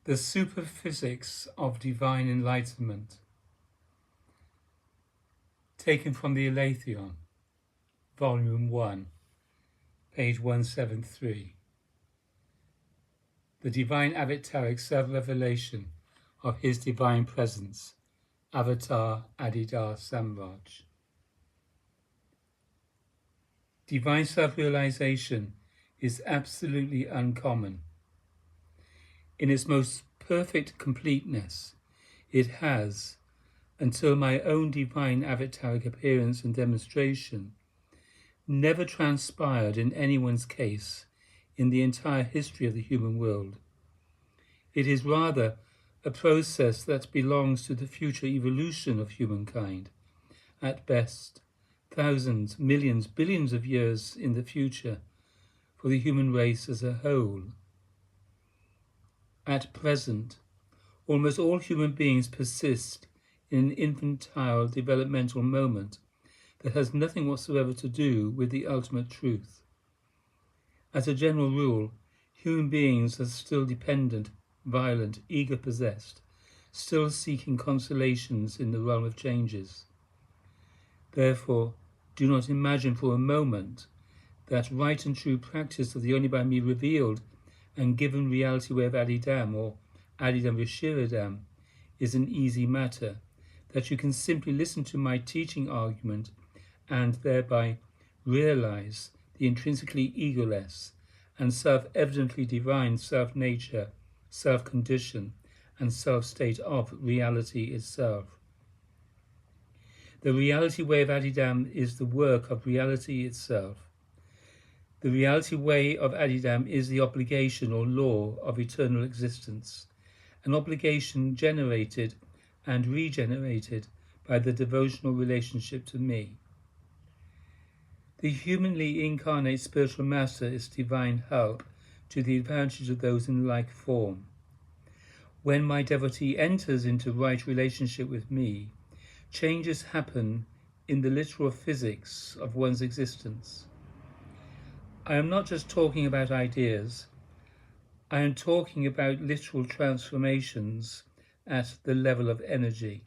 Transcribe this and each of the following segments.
The Superphysics of Divine Enlightenment, taken from the ALETHEON, Volume 1, page 173. The Divine Avataric Self-Revelation of His Divine Presence, Avatar Adidar Samraj. Divine self-realization is absolutely uncommon. In its most perfect completeness, it has, until my own divine avataric appearance and demonstration, never transpired in anyone's case in the entire history of the human world. It is rather a process that belongs to the future evolution of humankind, at best thousands, millions, billions of years in the future for the human race as a whole. At present, almost all human beings persist in an infantile developmental moment that has nothing whatsoever to do with the ultimate truth. As a general rule, human beings are still dependent, violent, ego-possessed, still seeking consolations in the realm of changes. Therefore, do not imagine for a moment that right and true practice of the only by me revealed and given reality way of Adidam or Adidam Vishiradam is an easy matter, that you can simply listen to my teaching argument and thereby realize the intrinsically egoless and self-evidently divine self-nature, self-condition, and self-state of reality itself. The reality way of Adidam is the work of reality itself. The reality way of Adidam is the obligation or law of eternal existence, an obligation generated and regenerated by the devotional relationship to me. The humanly incarnate spiritual master is divine help to the advantage of those in like form. When my devotee enters into right relationship with me, changes happen in the literal physics of one's existence. I am not just talking about ideas, I am talking about literal transformations at the level of energy,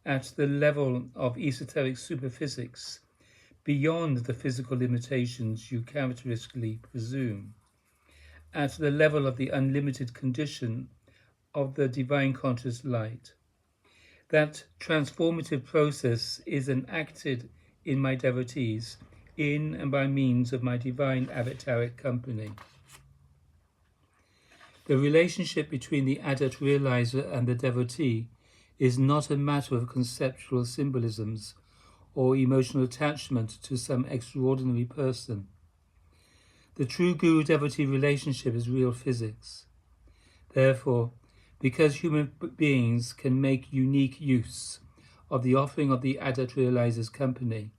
at the level of esoteric superphysics, beyond the physical limitations you characteristically presume, at the level of the unlimited condition of the divine conscious light. That transformative process is enacted in my devotees in and by means of my divine avataric company. The relationship between the adult realizer and the devotee is not a matter of conceptual symbolisms or emotional attachment to some extraordinary person. The true guru-devotee relationship is real physics. Therefore, because human beings can make unique use of the offering of the adult realizer's company,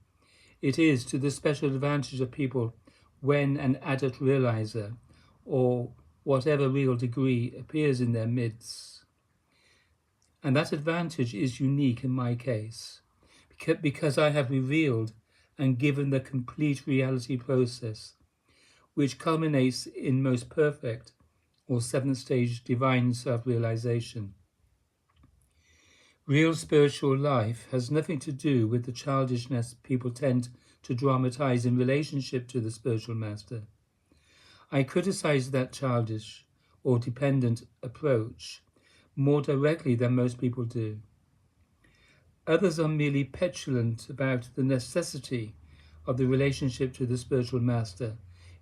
it is to the special advantage of people when an adult realizer, or whatever real degree, appears in their midst. And that advantage is unique in my case, because I have revealed and given the complete reality process, which culminates in most perfect or seventh stage divine self-realization. Real spiritual life has nothing to do with the childishness people tend to dramatize in relationship to the spiritual master. I criticize that childish or dependent approach more directly than most people do. Others are merely petulant about the necessity of the relationship to the spiritual master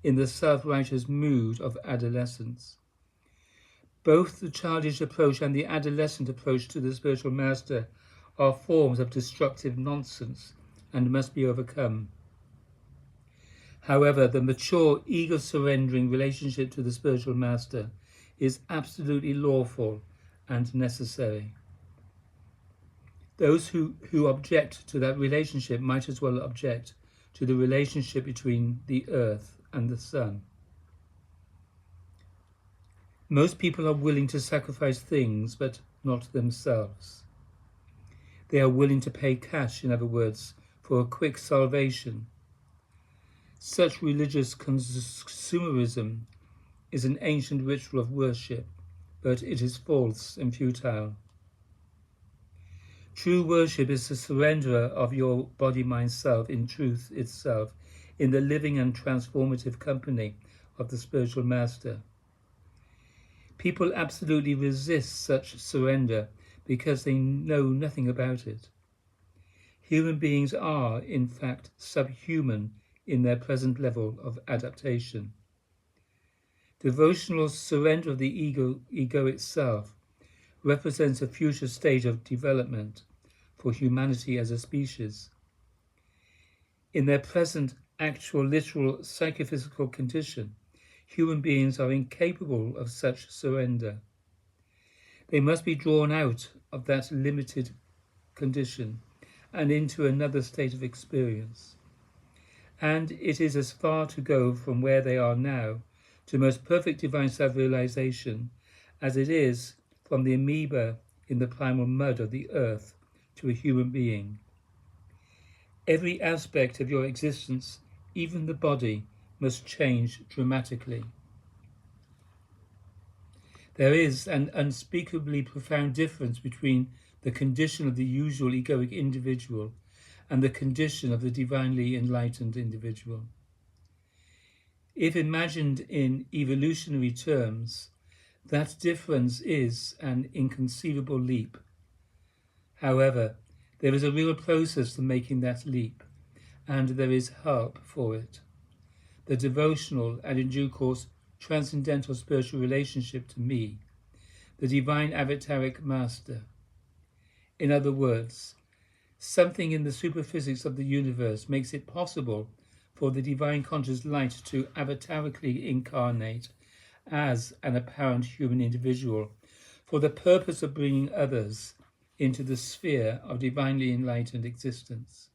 in the self-righteous mood of adolescence. Both the childish approach and the adolescent approach to the spiritual master are forms of destructive nonsense and must be overcome. However, the mature, ego-surrendering relationship to the spiritual master is absolutely lawful and necessary. Those who object to that relationship might as well object to the relationship between the earth and the sun. Most people are willing to sacrifice things, but not themselves. They are willing to pay cash, in other words, for a quick salvation. Such religious consumerism is an ancient ritual of worship, but it is false and futile. True worship is the surrender of your body-mind self in truth itself, in the living and transformative company of the spiritual master. People absolutely resist such surrender because they know nothing about it. Human beings are, in fact, subhuman in their present level of adaptation. Devotional surrender of the ego itself represents a future stage of development for humanity as a species. In their present actual, literal, psychophysical condition, human beings are incapable of such surrender. They must be drawn out of that limited condition and into another state of experience. And it is as far to go from where they are now to most perfect divine self-realization as it is from the amoeba in the primal mud of the earth to a human being. Every aspect of your existence, even the body, must change dramatically. There is an unspeakably profound difference between the condition of the usual egoic individual and the condition of the divinely enlightened individual. If imagined in evolutionary terms, that difference is an inconceivable leap. However, there is a real process to making that leap, and there is help for it. The devotional and, in due course, transcendental spiritual relationship to me, the divine avataric master. In other words, something in the superphysics of the universe makes it possible for the divine conscious light to avatarically incarnate as an apparent human individual for the purpose of bringing others into the sphere of divinely enlightened existence.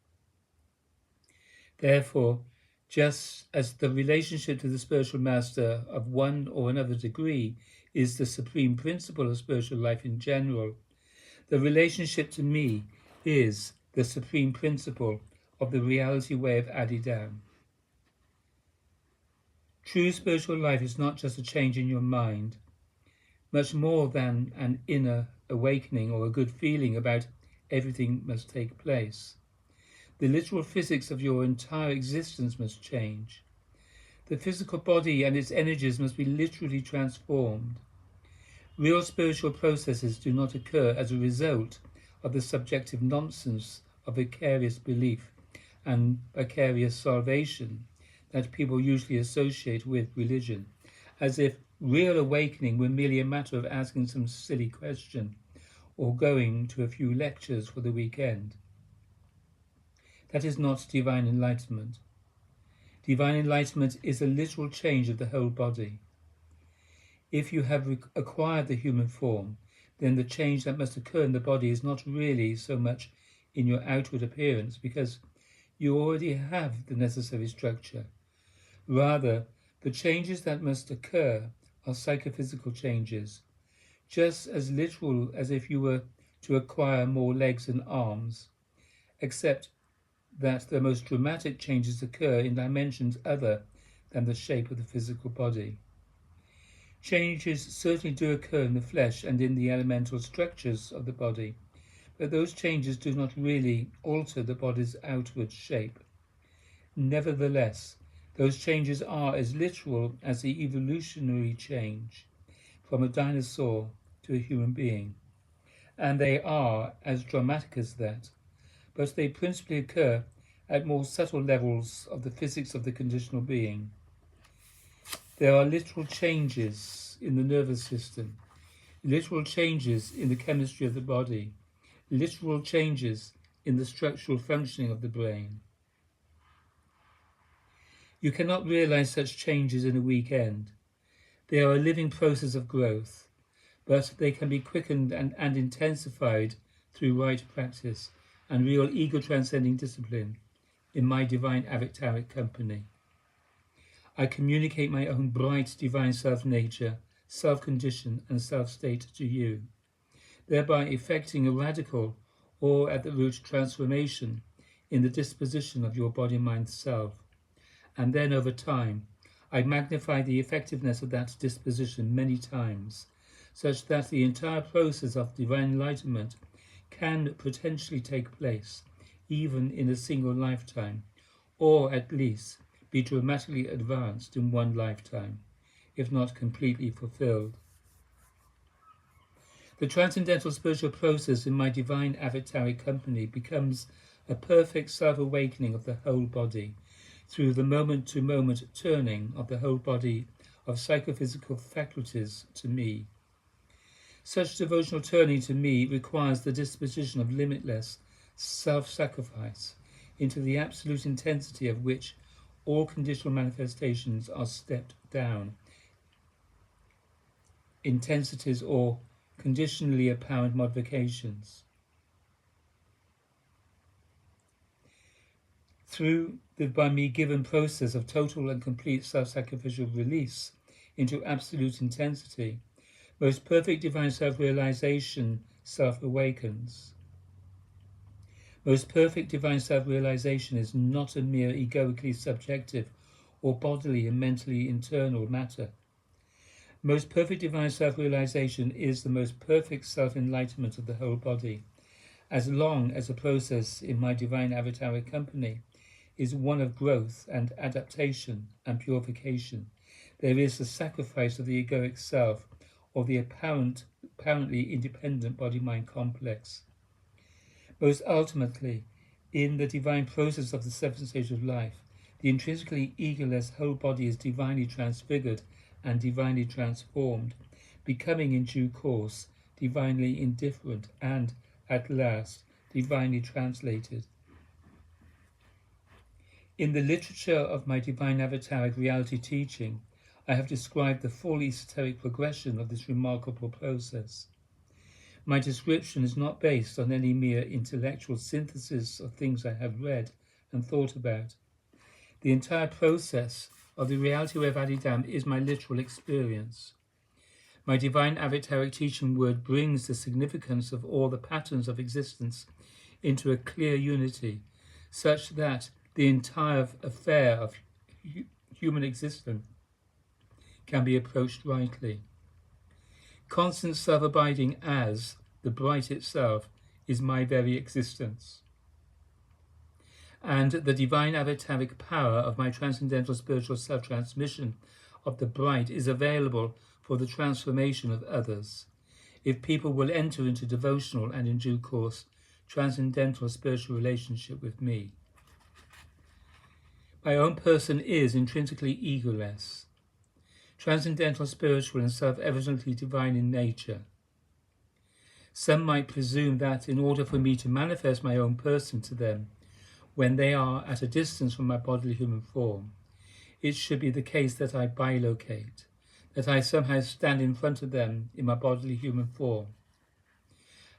Therefore, just as the relationship to the spiritual master of one or another degree is the supreme principle of spiritual life in general, the relationship to me is the supreme principle of the reality way of Adidam. True spiritual life is not just a change in your mind, much more than an inner awakening or a good feeling about everything must take place. The literal physics of your entire existence must change. The physical body and its energies must be literally transformed. Real spiritual processes do not occur as a result of the subjective nonsense of vicarious belief and vicarious salvation that people usually associate with religion, as if real awakening were merely a matter of asking some silly question or going to a few lectures for the weekend. That is not divine enlightenment. Divine enlightenment is a literal change of the whole body. If you have acquired the human form, then the change that must occur in the body is not really so much in your outward appearance, because you already have the necessary structure. Rather, the changes that must occur are psychophysical changes, just as literal as if you were to acquire more legs and arms, except that the most dramatic changes occur in dimensions other than the shape of the physical body. Changes certainly do occur in the flesh and in the elemental structures of the body, but those changes do not really alter the body's outward shape. Nevertheless, those changes are as literal as the evolutionary change from a dinosaur to a human being, and they are as dramatic as that, but they principally occur at more subtle levels of the physics of the conditional being. There are literal changes in the nervous system, literal changes in the chemistry of the body, literal changes in the structural functioning of the brain. You cannot realize such changes in a weekend. They are a living process of growth, but they can be quickened and intensified through right practice and real ego-transcending discipline in my divine avataric company. I communicate my own bright divine self-nature, self-condition and self-state to you, thereby effecting a radical or at the root transformation in the disposition of your body-mind self. And then over time, I magnify the effectiveness of that disposition many times, such that the entire process of divine enlightenment can potentially take place even in a single lifetime, or at least be dramatically advanced in one lifetime, if not completely fulfilled. The transcendental spiritual process in my divine avataric company becomes a perfect self-awakening of the whole body through the moment-to-moment turning of the whole body of psychophysical faculties to me. Such devotional turning to me requires the disposition of limitless self-sacrifice into the absolute intensity of which all conditional manifestations are stepped down, intensities or conditionally apparent modifications. Through the by me given process of total and complete self-sacrificial release into absolute intensity, most perfect divine self-realization self-awakens. Most perfect divine self-realization is not a mere egoically subjective or bodily and mentally internal matter. Most perfect divine self-realization is the most perfect self-enlightenment of the whole body, as long as the process in my divine avataric company is one of growth and adaptation and purification. There is the sacrifice of the egoic self or the apparently independent body-mind complex. Most ultimately, in the divine process of the seventh stage of life, the intrinsically egoless whole body is divinely transfigured and divinely transformed, becoming in due course divinely indifferent and, at last, divinely translated. In the literature of my divine avataric reality teaching, I have described the full esoteric progression of this remarkable process. My description is not based on any mere intellectual synthesis of things I have read and thought about. The entire process of the reality wave Adidam is my literal experience. My divine avataric teaching word brings the significance of all the patterns of existence into a clear unity, such that the entire affair of human existence can be approached rightly. Constant self-abiding as the bright itself is my very existence. And the divine avataric power of my transcendental spiritual self-transmission of the bright is available for the transformation of others, if people will enter into devotional and, in due course, transcendental spiritual relationship with me. My own person is intrinsically egoless, transcendental, spiritual, and self-evidently divine in nature. Some might presume that in order for me to manifest my own person to them, when they are at a distance from my bodily human form, it should be the case that I bilocate, that I somehow stand in front of them in my bodily human form.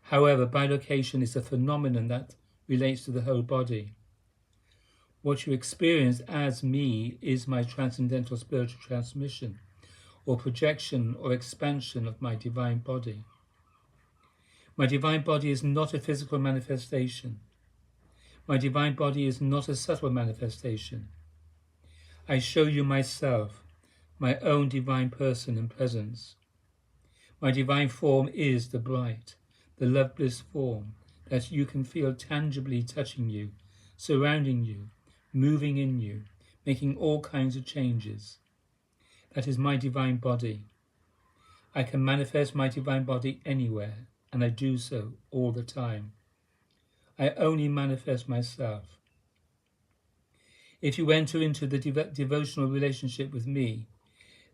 However, bilocation is a phenomenon that relates to the whole body. What you experience as me is my transcendental spiritual transmission, or projection or expansion of my divine body. My divine body is not a physical manifestation. My divine body is not a subtle manifestation. I show you myself, my own divine person and presence. My divine form is the bright, the love bliss form that you can feel tangibly touching you, surrounding you, moving in you, making all kinds of changes. That is my divine body. I can manifest my divine body anywhere, and I do so all the time. I only manifest myself. If you enter into the devotional relationship with me,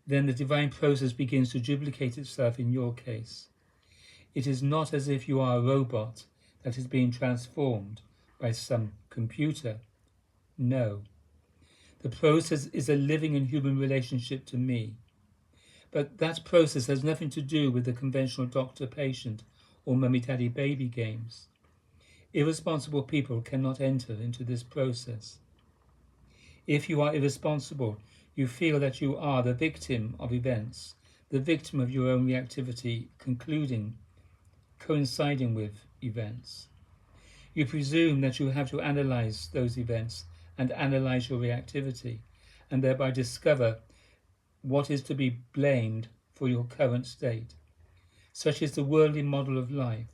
then the divine process begins to duplicate itself in your case. It is not as if you are a robot that is being transformed by some computer. No. The process is a living and human relationship to me. But that process has nothing to do with the conventional doctor-patient or mummy-daddy-baby games. Irresponsible people cannot enter into this process. If you are irresponsible, you feel that you are the victim of events, the victim of your own reactivity coinciding with events. You presume that you have to analyze those events and analyze your reactivity, and thereby discover what is to be blamed for your current state. Such is the worldly model of life,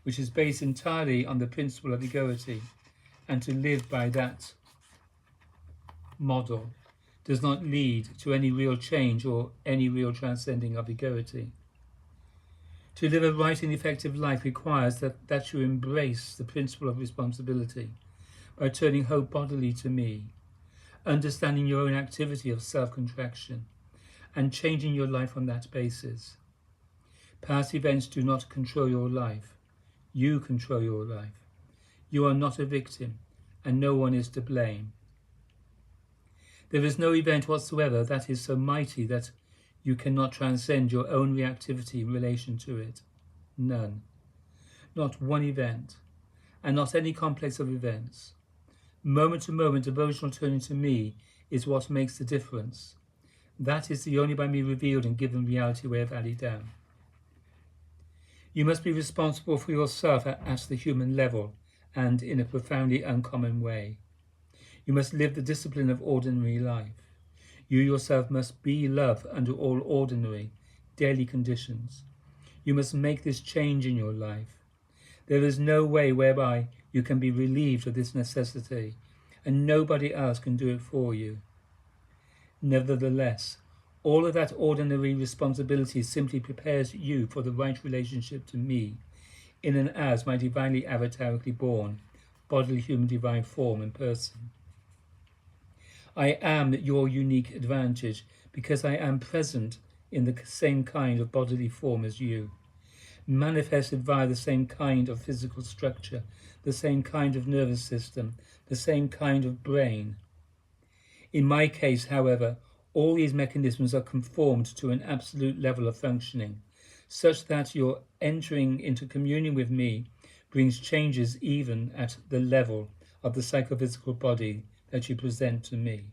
which is based entirely on the principle of egoity, and to live by that model does not lead to any real change or any real transcending of egoity. To live a right and effective life requires that you embrace the principle of responsibility by turning whole bodily to me, understanding your own activity of self-contraction, and changing your life on that basis. Past events do not control your life. You control your life. You are not a victim, and no one is to blame. There is no event whatsoever that is so mighty that you cannot transcend your own reactivity in relation to it. None. Not one event, and not any complex of events. Moment to moment devotional turning to me is what makes the difference. That is the only by me revealed and given reality way of ALETHEON. You must be responsible for yourself at the human level and in a profoundly uncommon way. You must live the discipline of ordinary life. You yourself must be love under all ordinary, daily conditions. You must make this change in your life. There is no way whereby you can be relieved of this necessity, and nobody else can do it for you. Nevertheless, all of that ordinary responsibility simply prepares you for the right relationship to me, in and as my divinely avatarically born, bodily human divine form and person. I am your unique advantage because I am present in the same kind of bodily form as you, manifested via the same kind of physical structure, the same kind of nervous system, the same kind of brain. In my case, however, all these mechanisms are conformed to an absolute level of functioning, such that your entering into communion with me brings changes even at the level of the psychophysical body that you present to me.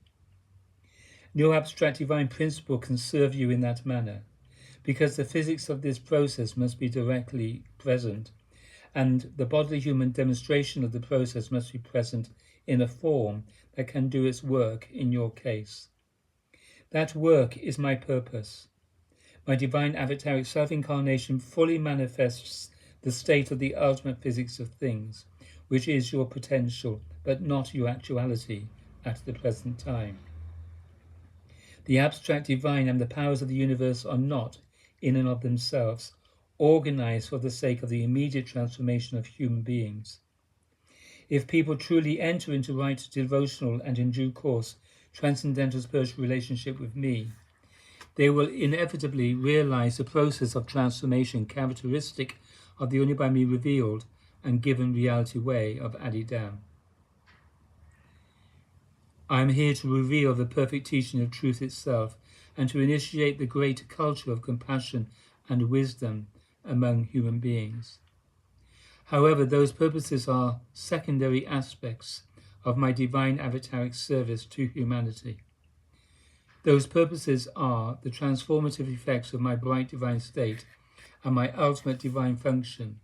No abstract divine principle can serve you in that manner, because the physics of this process must be directly present, and the bodily human demonstration of the process must be present in a form that can do its work in your case. That work is my purpose. My divine avataric self-incarnation fully manifests the state of the ultimate physics of things, which is your potential, but not your actuality at the present time. The abstract divine and the powers of the universe are not, in and of themselves, organized for the sake of the immediate transformation of human beings. If people truly enter into right devotional and in due course transcendental spiritual relationship with me, they will inevitably realize the process of transformation characteristic of the only by me revealed and given reality way of ALETHEON. I am here to reveal the perfect teaching of truth itself and to initiate the great culture of compassion and wisdom among human beings. However, those purposes are secondary aspects of my divine avataric service to humanity. Those purposes are the transformative effects of my bright divine state and my ultimate divine function.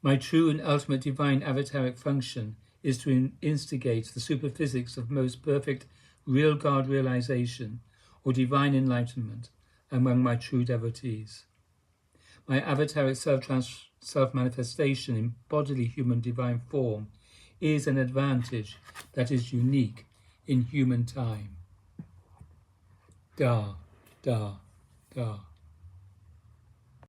My true and ultimate divine avataric function is to instigate the superphysics of most perfect real God realization or divine enlightenment among my true devotees. My avataric self-manifestation in bodily human divine form is an advantage that is unique in human time. Da, da, da.